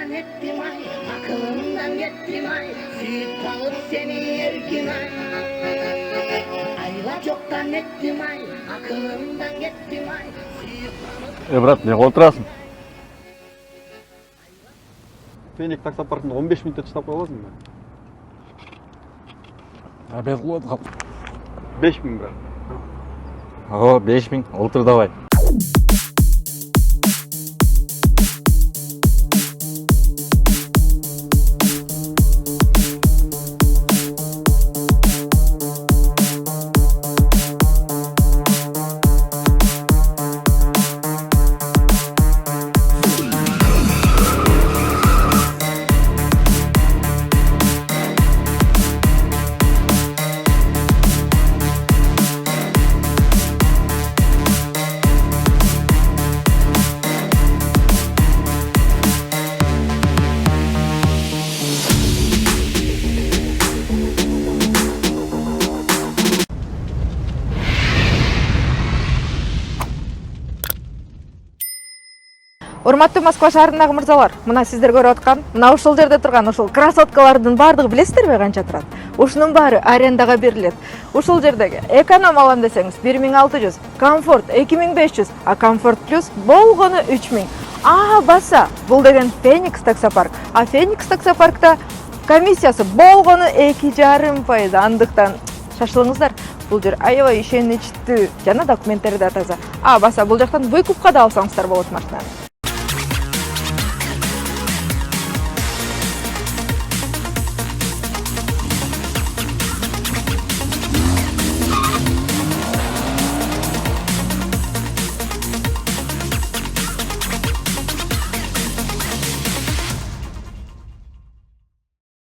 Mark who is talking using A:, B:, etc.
A: жокtan еттим ай, акылымдан кеттим ай, сүйүп калып сени эркин ай. Айла жокtan еттим ай, акылымдан кеттим ай, сүйүп калып.
B: Брат, не кылып отурасың?
C: Феник таксопаркында 15 минутта чыдап кала аласың ба?
B: Обед кылып аткам.
C: 5000 брат.
B: Ого, 5000, отур давай.
D: Урматтуу Москва шаарындагы мырзалар, мына сиздер көрүп аткан, мына ушул жерде турган ушул красоткалардын баардыгы билесиздерби канча турат? Ушунун баары арендага берилет. Ушул жердеги эконом алам десеңиз 1600, комфорт 2500, а комфорт плюс болгону 3000. Баса, бул деген Феникс таксопарк. А Феникс таксопаркта комиссиясы болгону 2,5%. Андыктан шашылыңыздар. Бул жер аябай ишеничтүү жана документтери да таза. Баса, бул жактан выкупка да алсаңыздар болот машинаны.